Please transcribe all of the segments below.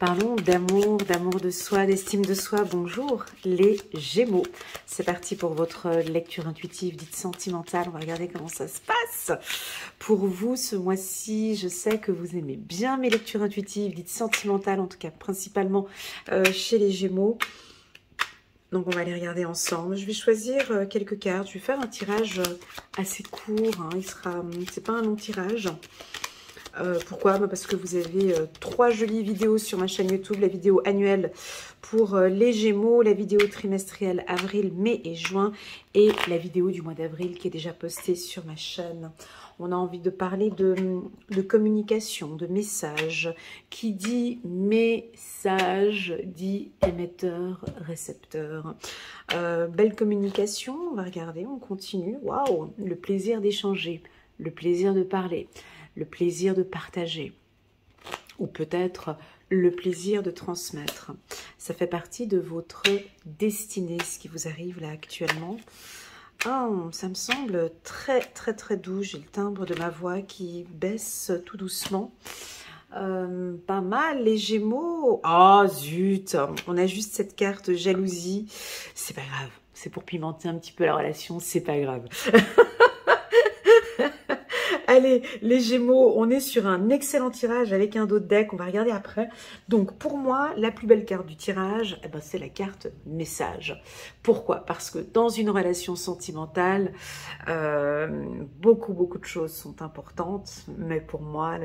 Parlons d'amour, d'amour de soi, d'estime de soi. Bonjour les Gémeaux. C'est parti pour votre lecture intuitive dite sentimentale. On va regarder comment ça se passe. Pour vous, ce mois-ci, je sais que vous aimez bien mes lectures intuitives dites sentimentales, en tout cas principalement chez les Gémeaux. Donc on va les regarder ensemble. Je vais choisir quelques cartes. Je vais faire un tirage assez court. Hein. C'est pas un long tirage. Pourquoi? Parce que vous avez 3 jolies vidéos sur ma chaîne YouTube, la vidéo annuelle pour les Gémeaux, la vidéo trimestrielle avril, mai et juin et la vidéo du mois d'avril qui est déjà postée sur ma chaîne. On a envie de parler de communication, de message. Qui dit message dit émetteur, récepteur. Belle communication, on va regarder, on continue. Waouh, le plaisir d'échanger, le plaisir de parler. Le plaisir de partager ou peut-être le plaisir de transmettre. Ça fait partie de votre destinée, ce qui vous arrive là actuellement. Oh, ça me semble très très très doux. J'ai le timbre de ma voix qui baisse tout doucement. Pas mal les Gémeaux. Oh zut, on a juste cette carte jalousie. C'est pas grave, c'est pour pimenter un petit peu la relation, c'est pas grave. Allez, les Gémeaux, on est sur un excellent tirage avec un dos de deck. On va regarder après. Donc, pour moi, la plus belle carte du tirage, eh ben, c'est la carte message. Pourquoi? Parce que dans une relation sentimentale, beaucoup de choses sont importantes. Mais pour moi,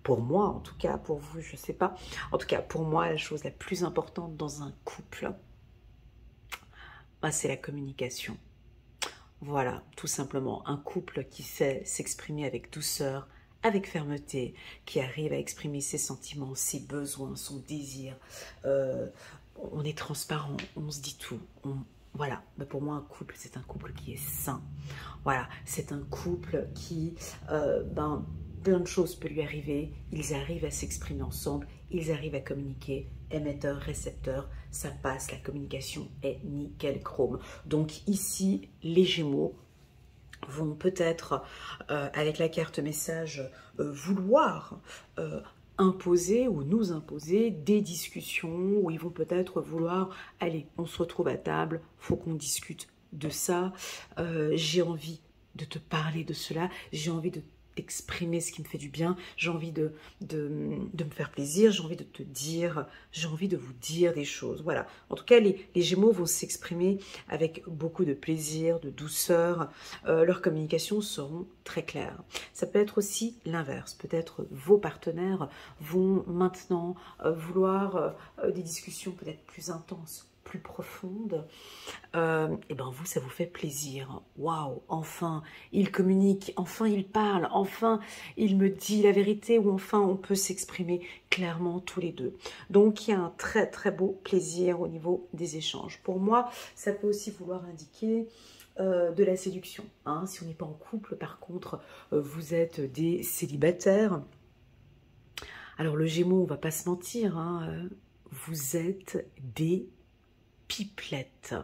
pour moi en tout cas, pour vous, je ne sais pas. En tout cas, pour moi, la chose la plus importante dans un couple, ben, c'est la communication. Voilà, tout simplement, un couple qui sait s'exprimer avec douceur, avec fermeté, qui arrive à exprimer ses sentiments, ses besoins, son désir. On est transparent, on se dit tout. Voilà, mais pour moi, un couple, c'est un couple qui est sain. Voilà, c'est un couple qui, plein de choses peuvent lui arriver. Ils arrivent à s'exprimer ensemble, ils arrivent à communiquer. Émetteur, récepteur, ça passe, la communication est nickel chrome. Donc ici, les Gémeaux vont peut-être, avec la carte message, vouloir imposer ou nous imposer des discussions où ils vont peut-être vouloir, allez, on se retrouve à table, faut qu'on discute de ça, j'ai envie de te parler de cela, j'ai envie de exprimer ce qui me fait du bien, j'ai envie de me faire plaisir, j'ai envie de te dire, j'ai envie de vous dire des choses. Voilà, en tout cas, les Gémeaux vont s'exprimer avec beaucoup de plaisir, de douceur. Leurs communications seront très claires. Ça peut être aussi l'inverse. Peut-être vos partenaires vont maintenant vouloir des discussions peut-être plus intenses, plus profonde, et ben vous, ça vous fait plaisir. Waouh, enfin, il communique, enfin, il parle, enfin, il me dit la vérité, ou enfin, on peut s'exprimer clairement tous les deux. Donc, il y a un très, très beau plaisir au niveau des échanges. Pour moi, ça peut aussi vouloir indiquer de la séduction. Hein. Si on n'est pas en couple, par contre, vous êtes des célibataires. Alors, le Gémeaux, on va pas se mentir, hein, vous êtes des pipelette.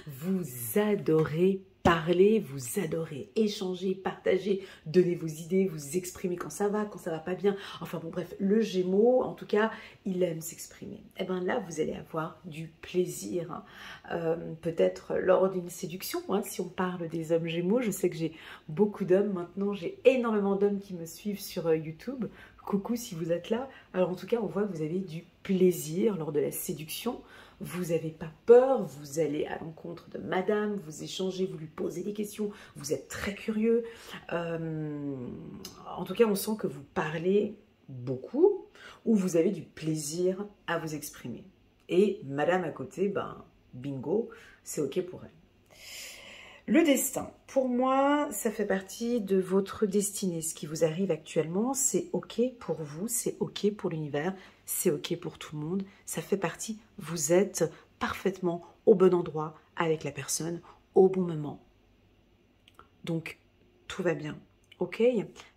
Vous adorez parler, vous adorez échanger, partager, donner vos idées, vous exprimer quand ça va pas bien. Enfin bon, bref, le Gémeaux, en tout cas, il aime s'exprimer. Et bien là, vous allez avoir du plaisir. Hein. Peut-être lors d'une séduction, hein, si on parle des hommes Gémeaux. Je sais que j'ai beaucoup d'hommes maintenant, j'ai énormément d'hommes qui me suivent sur YouTube. Coucou si vous êtes là. Alors en tout cas, on voit que vous avez du plaisir lors de la séduction. Vous n'avez pas peur, vous allez à l'encontre de madame, vous échangez, vous lui posez des questions, vous êtes très curieux. En tout cas, on sent que vous parlez beaucoup ou vous avez du plaisir à vous exprimer. Et madame à côté, ben bingo, c'est ok pour elle. Le destin, pour moi, ça fait partie de votre destinée. Ce qui vous arrive actuellement, c'est ok pour vous, c'est ok pour l'univers, c'est ok pour tout le monde. Ça fait partie, vous êtes parfaitement au bon endroit avec la personne au bon moment. Donc, tout va bien. Ok?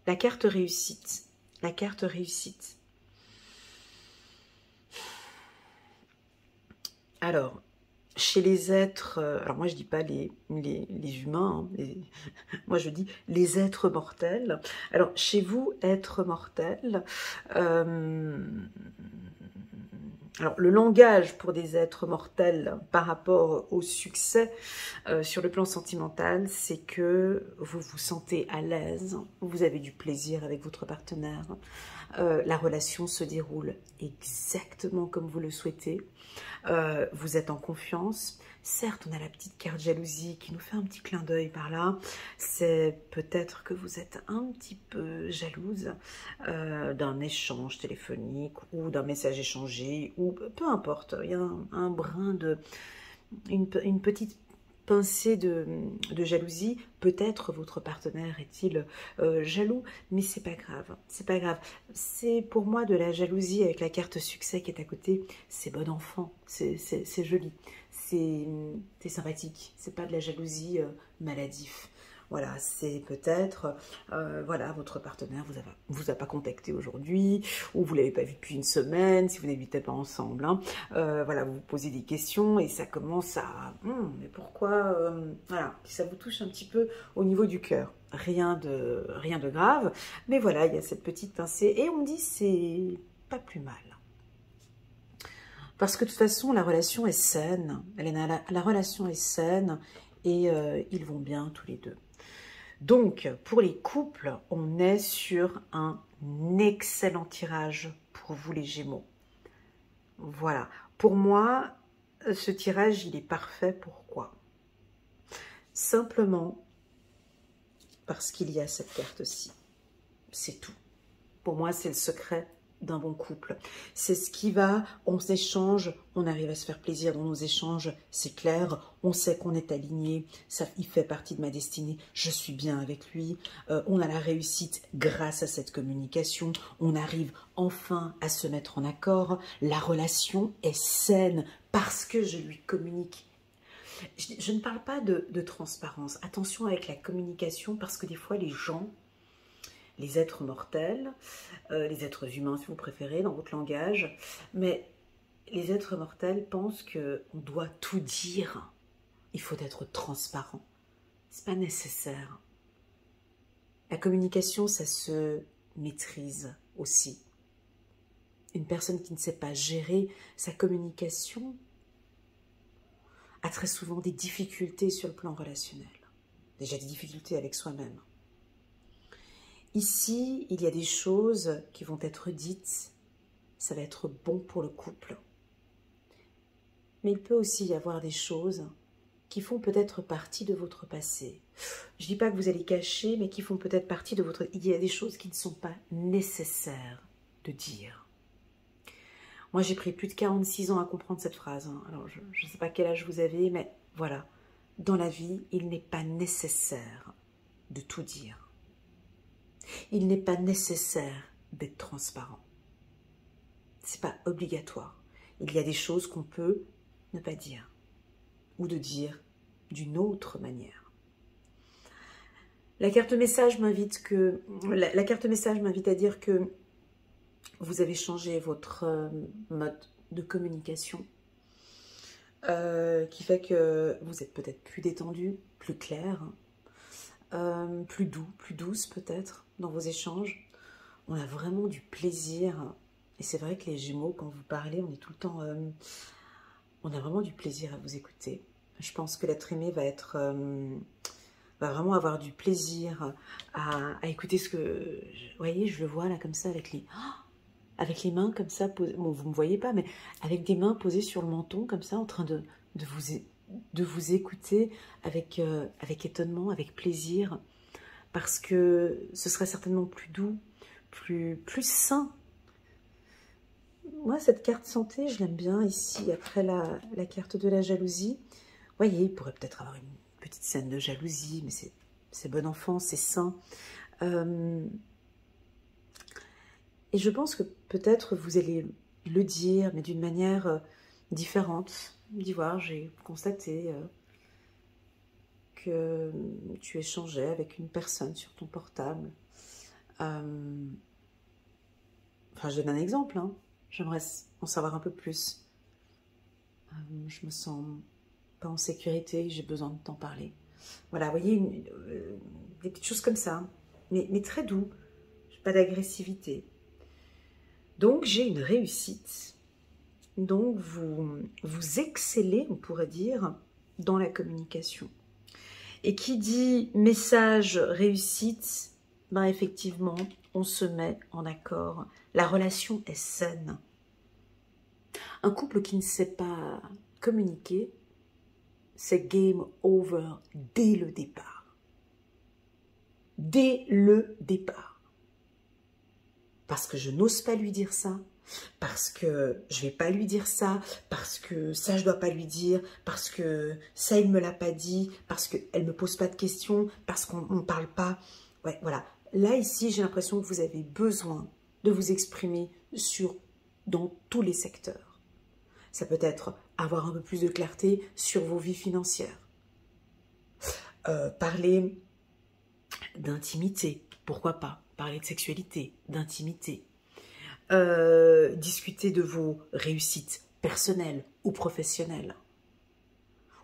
La carte réussite. La carte réussite. Alors, chez les êtres, alors moi je dis pas les humains, hein, moi je dis les êtres mortels. Alors chez vous, êtres mortels, alors le langage pour des êtres mortels par rapport au succès sur le plan sentimental, c'est que vous vous sentez à l'aise, vous avez du plaisir avec votre partenaire, la relation se déroule exactement comme vous le souhaitez, vous êtes en confiance. Certes, on a la petite carte jalousie qui nous fait un petit clin d'œil par là. C'est peut-être que vous êtes un petit peu jalouse d'un échange téléphonique ou d'un message échangé, ou peu importe. Il y a un brin de... une petite pincée de jalousie. Peut-être votre partenaire est-il jaloux, mais c'est pas grave, c'est pas grave. C'est pour moi de la jalousie avec la carte succès qui est à côté, c'est bon enfant, c'est joli, c'est sympathique, c'est pas de la jalousie maladif. Voilà, c'est peut-être, voilà, votre partenaire vous a pas contacté aujourd'hui, ou vous l'avez pas vu depuis une semaine, si vous n'habitez pas ensemble. Hein. Voilà, vous vous posez des questions et ça commence à, mais pourquoi, voilà, ça vous touche un petit peu au niveau du cœur. Rien de grave, mais voilà, il y a cette petite pincée et on me dit c'est pas plus mal. Parce que de toute façon, la relation est saine, la relation est saine et ils vont bien tous les deux. Donc, pour les couples, on est sur un excellent tirage pour vous les Gémeaux. Voilà. Pour moi, ce tirage, il est parfait. Pourquoi? Simplement parce qu'il y a cette carte-ci. C'est tout. Pour moi, c'est le secret d'un bon couple. C'est ce qui va, on s'échange, on arrive à se faire plaisir dans nos échanges, c'est clair, on sait qu'on est aligné, ça, il fait partie de ma destinée, je suis bien avec lui, on a la réussite grâce à cette communication, on arrive enfin à se mettre en accord, la relation est saine parce que je lui communique. Je ne parle pas de transparence, attention avec la communication parce que des fois les gens, les êtres mortels, les êtres humains si vous préférez dans votre langage, mais les êtres mortels pensent qu'on doit tout dire. Il faut être transparent. C'est pas nécessaire. La communication, ça se maîtrise aussi. Une personne qui ne sait pas gérer sa communication a très souvent des difficultés sur le plan relationnel. Déjà des difficultés avec soi-même. Ici, il y a des choses qui vont être dites, ça va être bon pour le couple. Mais il peut aussi y avoir des choses qui font peut-être partie de votre passé. Je ne dis pas que vous allez cacher, mais qui font peut-être partie de votre... Il y a des choses qui ne sont pas nécessaires de dire. Moi, j'ai pris plus de 46 ans à comprendre cette phrase. Hein. Alors, je ne sais pas quel âge vous avez, mais voilà. Dans la vie, il n'est pas nécessaire de tout dire. Il n'est pas nécessaire d'être transparent. Ce n'est pas obligatoire. Il y a des choses qu'on peut ne pas dire ou de dire d'une autre manière. La carte message m'invite à dire que vous avez changé votre mode de communication qui fait que vous êtes peut-être plus détendu, plus clair, plus doux, plus douce peut-être dans vos échanges. On a vraiment du plaisir. Et c'est vrai que les Gémeaux, quand vous parlez, on est tout le temps... on a vraiment du plaisir à vous écouter. Je pense que l'être aimé va vraiment avoir du plaisir à écouter ce que... Vous voyez, je le vois là comme ça avec les mains comme ça, posées, bon vous ne me voyez pas, mais avec des mains posées sur le menton comme ça, en train de vous écouter avec étonnement, avec plaisir, parce que ce serait certainement plus doux, plus sain. Moi, cette carte santé, je l'aime bien ici, après la carte de la jalousie. Vous voyez, il pourrait peut-être avoir une petite scène de jalousie, mais c'est bon enfant, c'est sain. Et je pense que peut-être vous allez le dire, mais d'une manière différente. Dis voir, j'ai constaté que tu échangeais avec une personne sur ton portable. Enfin, je donne un exemple, hein. J'aimerais en savoir un peu plus. Je me sens pas en sécurité, j'ai besoin de t'en parler. Voilà, vous voyez, des petites choses comme ça, mais très doux, pas d'agressivité. Donc, j'ai une réussite. Donc, vous excellez, on pourrait dire, dans la communication. Et qui dit message réussite, ben effectivement, on se met en accord. La relation est saine. Un couple qui ne sait pas communiquer, c'est game over dès le départ. Dès le départ. Parce que je n'ose pas lui dire ça, parce que je vais pas lui dire ça, parce que ça je dois pas lui dire, parce que ça il me l'a pas dit, parce qu'elle me pose pas de questions, parce qu'on ne parle pas. Ouais, voilà. Là, ici, j'ai l'impression que vous avez besoin de vous exprimer dans tous les secteurs. Ça peut être avoir un peu plus de clarté sur vos vies financières. Parler d'intimité, pourquoi pas. Parler de sexualité, d'intimité. Discuter de vos réussites personnelles ou professionnelles.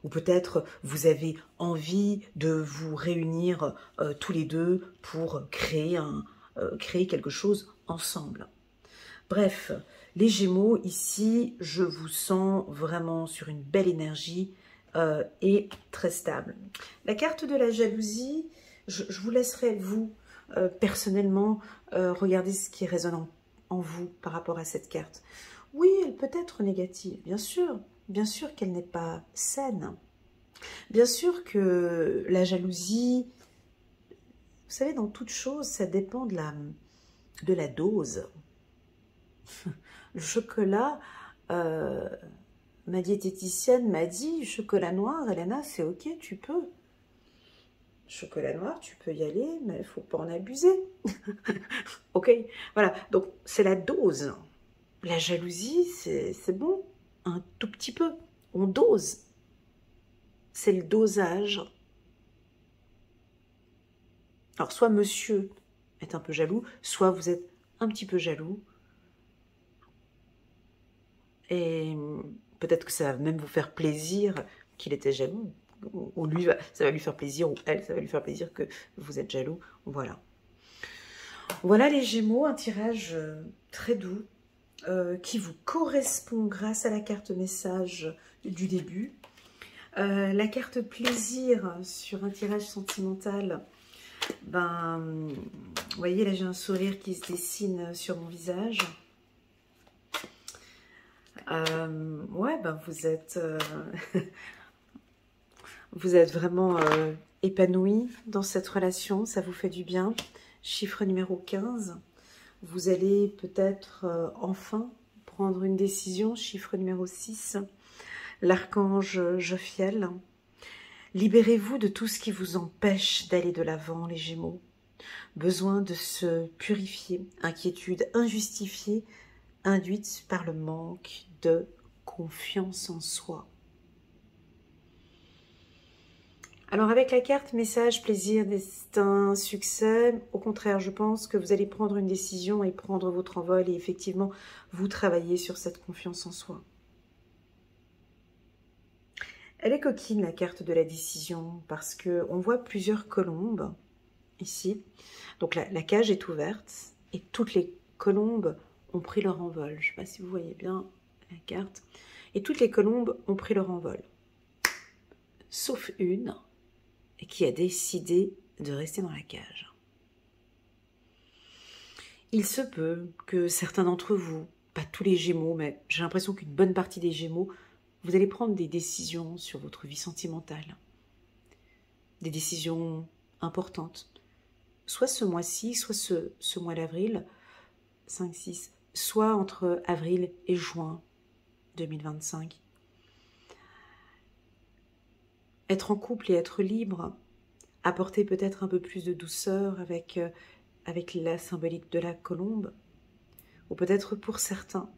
Ou peut-être vous avez envie de vous réunir tous les deux pour créer quelque chose ensemble. Bref, les Gémeaux, ici, je vous sens vraiment sur une belle énergie et très stable. La carte de la jalousie, je vous laisserai, vous, personnellement, regarder ce qui résonne en vous par rapport à cette carte. Oui, elle peut être négative, bien sûr qu'elle n'est pas saine. Bien sûr que la jalousie, vous savez, dans toute chose, ça dépend de la dose. Le chocolat, ma diététicienne m'a dit, chocolat noir, Elena, c'est ok, tu peux. Chocolat noir, tu peux y aller, mais il ne faut pas en abuser. Ok, voilà, donc c'est la dose. La jalousie, c'est bon, un tout petit peu. On dose. C'est le dosage. Alors, soit monsieur est un peu jaloux, soit vous êtes un petit peu jaloux. Et peut-être que ça va même vous faire plaisir qu'il était jaloux. Ou lui, ça va lui faire plaisir, ou elle, ça va lui faire plaisir que vous êtes jaloux. Voilà. Voilà les Gémeaux, un tirage très doux qui vous correspond grâce à la carte message du début. La carte plaisir sur un tirage sentimental, ben, vous voyez là j'ai un sourire qui se dessine sur mon visage. Ouais, ben vous êtes vraiment épanoui dans cette relation, ça vous fait du bien. Chiffre numéro 15, vous allez peut-être enfin prendre une décision. Chiffre numéro 6, l'archange Jophiel. Libérez-vous de tout ce qui vous empêche d'aller de l'avant, les Gémeaux. Besoin de se purifier, inquiétude injustifiée, induite par le manque de confiance en soi. Alors avec la carte message, plaisir, destin, succès, au contraire, je pense que vous allez prendre une décision et prendre votre envol et effectivement vous travailler sur cette confiance en soi. Elle est coquine la carte de la décision parce qu'on voit plusieurs colombes ici. Donc la cage est ouverte et toutes les colombes ont pris leur envol. Je ne sais pas si vous voyez bien la carte. Et toutes les colombes ont pris leur envol. Sauf une qui a décidé de rester dans la cage. Il se peut que certains d'entre vous, pas tous les Gémeaux, mais j'ai l'impression qu'une bonne partie des Gémeaux, vous allez prendre des décisions sur votre vie sentimentale. Des décisions importantes. Soit ce mois-ci, soit ce mois d'avril, 5-6, soit entre avril et juin 2025. Être en couple et être libre, apporter peut-être un peu plus de douceur avec la symbolique de la colombe, ou peut-être pour certains.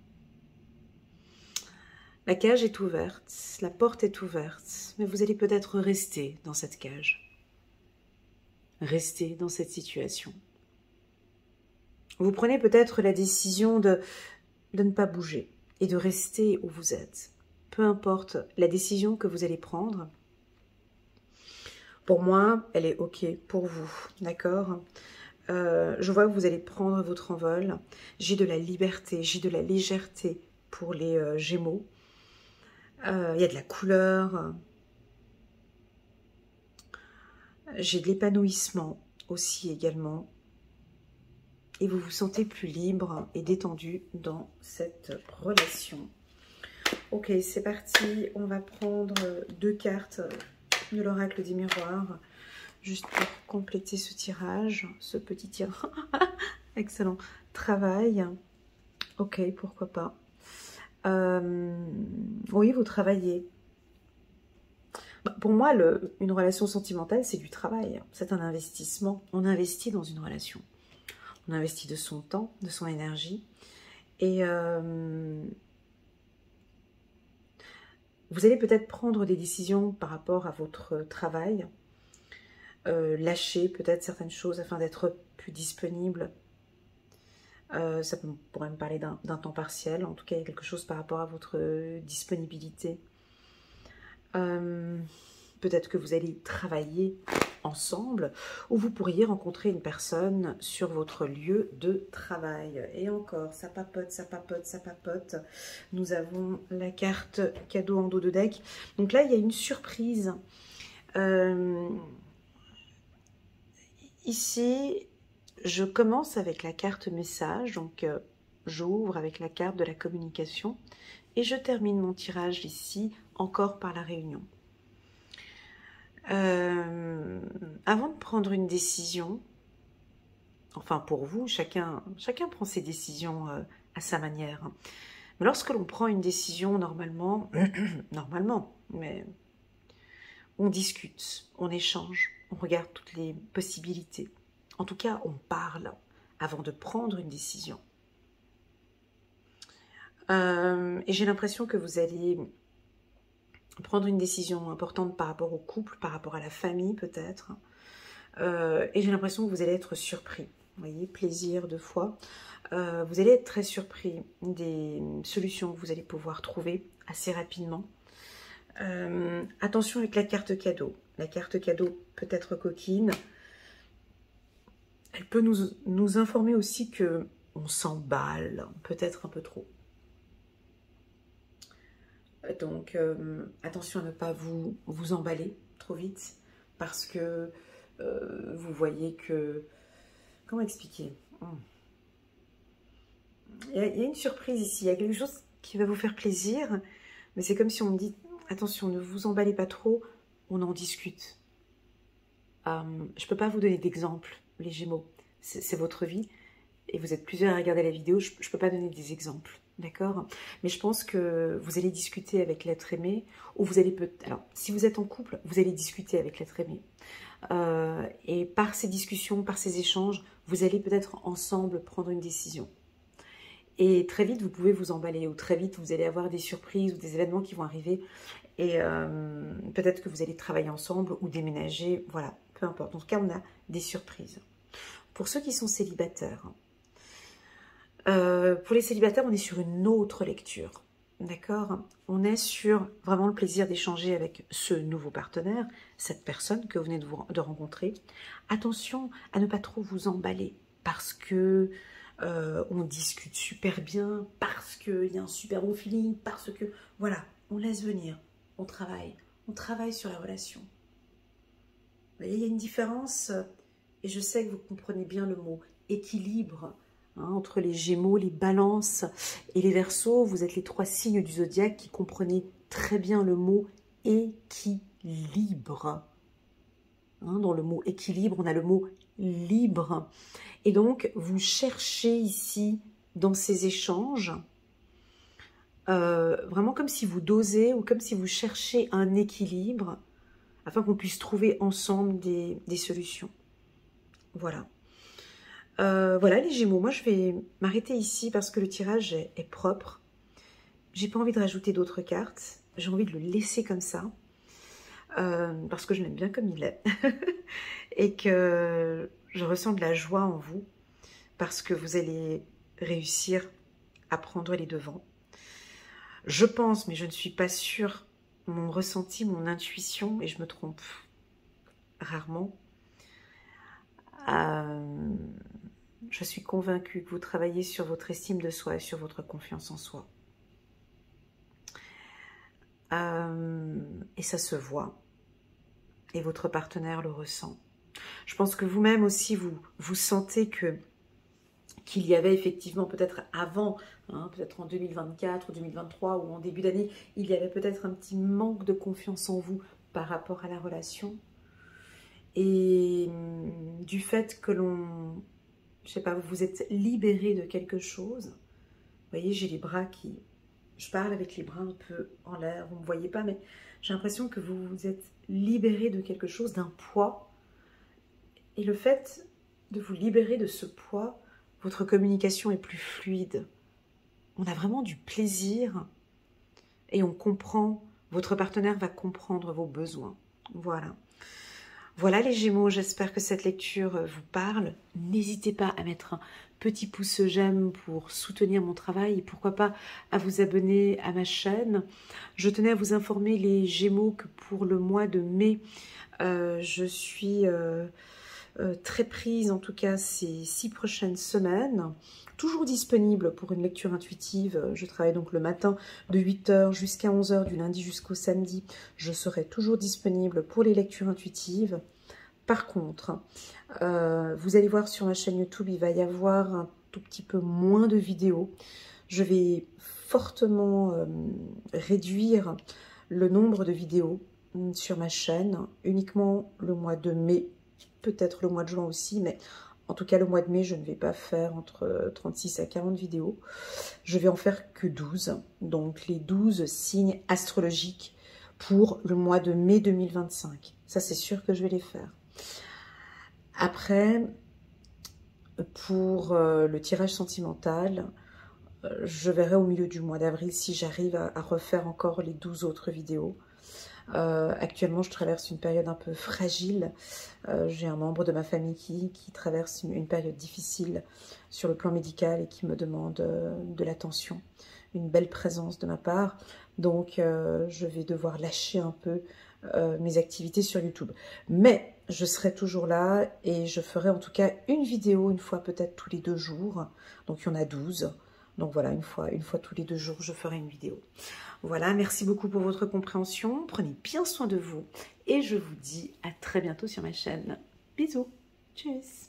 La cage est ouverte, la porte est ouverte, mais vous allez peut-être rester dans cette cage, rester dans cette situation. Vous prenez peut-être la décision de ne pas bouger et de rester où vous êtes. peu importe la décision que vous allez prendre, pour moi, elle est OK pour vous, d'accord? Je vois que vous allez prendre votre envol. J'ai de la liberté, j'ai de la légèreté pour les Gémeaux. Il y a de la couleur. J'ai de l'épanouissement aussi également. Et vous vous sentez plus libre et détendu dans cette relation. Ok, c'est parti. On va prendre 2 cartes de l'oracle des miroirs. Juste pour compléter ce tirage, ce petit tirage. Excellent. Travail. Ok, pourquoi pas. Oui, vous travaillez. Pour moi, une relation sentimentale, c'est du travail. C'est un investissement. On investit dans une relation. On investit de son temps, de son énergie. Et vous allez peut-être prendre des décisions par rapport à votre travail. Lâcher peut-être certaines choses afin d'être plus disponible. Ça pourrait me parler d'un temps partiel. En tout cas, il y a quelque chose par rapport à votre disponibilité. Peut-être que vous allez travailler ensemble ou vous pourriez rencontrer une personne sur votre lieu de travail. Et encore, ça papote, ça papote, ça papote. Nous avons la carte cadeau en dos de deck. Donc là, il y a une surprise. Ici, je commence avec la carte message. Donc, j'ouvre avec la carte de la communication. Et je termine mon tirage ici, encore par la réunion. Avant de prendre une décision, enfin pour vous, chacun prend ses décisions à sa manière. Mais lorsque l'on prend une décision, normalement, mais on discute, on échange, on regarde toutes les possibilités. En tout cas, on parle avant de prendre une décision. Et j'ai l'impression que vous allez prendre une décision importante par rapport au couple, par rapport à la famille peut-être. Et j'ai l'impression que vous allez être surpris. Vous voyez, plaisir de foi. Vous allez être très surpris des solutions que vous allez pouvoir trouver assez rapidement. Attention avec la carte cadeau. La carte cadeau peut être coquine. Elle peut nous informer aussi que on s'emballe peut-être un peu trop. Donc, attention à ne pas vous emballer trop vite parce que vous voyez que... Comment expliquer? Il y a une surprise ici, il y a quelque chose qui va vous faire plaisir, mais c'est comme si on me dit, attention, ne vous emballez pas trop, on en discute. Je ne peux pas vous donner d'exemple, les Gémeaux, c'est votre vie, et vous êtes plusieurs à regarder la vidéo, je ne peux pas donner des exemples. D'accord? Mais je pense que vous allez discuter avec l'être aimé, ou vous allez peut-être... Alors, si vous êtes en couple, vous allez discuter avec l'être aimé. Et par ces discussions, par ces échanges, vous allez peut-être ensemble prendre une décision. Et très vite, vous pouvez vous emballer, ou très vite, vous allez avoir des surprises ou des événements qui vont arriver. Et peut-être que vous allez travailler ensemble ou déménager, voilà, peu importe. En tout cas, on a des surprises. Pour ceux qui sont célibataires, pour les célibataires, on est sur une autre lecture, d'accord? On est sur vraiment le plaisir d'échanger avec ce nouveau partenaire, cette personne que vous venez de rencontrer. Attention à ne pas trop vous emballer, parce que on discute super bien, parce qu'il y a un super bon feeling, parce que, voilà, on laisse venir, on travaille sur la relation. Vous voyez, il y a une différence, et je sais que vous comprenez bien le mot équilibre. Entre les Gémeaux, les Balances et les Verseaux, vous êtes les 3 signes du zodiaque qui comprenez très bien le mot équilibre. Dans le mot équilibre, on a le mot libre. Et donc, vous cherchez ici, dans ces échanges, vraiment comme si vous dosez ou comme si vous cherchez un équilibre afin qu'on puisse trouver ensemble des solutions. Voilà. Voilà les Gémeaux, moi je vais m'arrêter ici parce que le tirage est propre. J'ai pas envie de rajouter d'autres cartes, j'ai envie de le laisser comme ça, parce que je l'aime bien comme il est, et que je ressens de la joie en vous, parce que vous allez réussir à prendre les devants. Je pense, mais je ne suis pas sûre, mon ressenti, mon intuition, et je me trompe rarement, je suis convaincue que vous travaillez sur votre estime de soi et sur votre confiance en soi. Et ça se voit. Et votre partenaire le ressent. Je pense que vous-même aussi, vous sentez qu'il y avait effectivement peut-être avant, hein, peut-être en 2024 ou 2023 ou en début d'année, il y avait peut-être un petit manque de confiance en vous par rapport à la relation. Et du fait que l'on, je sais pas, vous vous êtes libéré de quelque chose. Vous voyez, j'ai les bras qui... Je parle avec les bras un peu en l'air, vous ne me voyez pas, mais j'ai l'impression que vous vous êtes libéré de quelque chose, d'un poids. Et le fait de vous libérer de ce poids, votre communication est plus fluide. On a vraiment du plaisir et on comprend, votre partenaire va comprendre vos besoins. Voilà. Voilà les Gémeaux, j'espère que cette lecture vous parle. N'hésitez pas à mettre un petit pouce j'aime pour soutenir mon travail et pourquoi pas à vous abonner à ma chaîne. Je tenais à vous informer les Gémeaux que pour le mois de mai, je suis très prise, en tout cas ces 6 prochaines semaines. Toujours disponible pour une lecture intuitive. Je travaille donc le matin de 8 h jusqu'à 11 h, du lundi jusqu'au samedi. Je serai toujours disponible pour les lectures intuitives. Par contre, vous allez voir sur ma chaîne YouTube, il va y avoir un tout petit peu moins de vidéos. Je vais fortement réduire le nombre de vidéos sur ma chaîne, uniquement le mois de mai, peut-être le mois de juin aussi, mais en tout cas le mois de mai, je ne vais pas faire entre 36 à 40 vidéos. Je vais en faire que 12, donc les 12 signes astrologiques pour le mois de mai 2025. Ça, c'est sûr que je vais les faire. Après, pour le tirage sentimental, je verrai au milieu du mois d'avril si j'arrive à refaire encore les 12 autres vidéos. Actuellement, je traverse une période un peu fragile. J'ai un membre de ma famille qui traverse une période difficile sur le plan médical et qui me demande de l'attention, une belle présence de ma part. Donc, je vais devoir lâcher un peu mes activités sur YouTube. Mais je serai toujours là et je ferai en tout cas une vidéo, une fois peut-être tous les 2 jours. Donc, il y en a 12. Donc voilà, une fois tous les 2 jours, je ferai une vidéo. Voilà, merci beaucoup pour votre compréhension. Prenez bien soin de vous et je vous dis à très bientôt sur ma chaîne. Bisous, tchuss.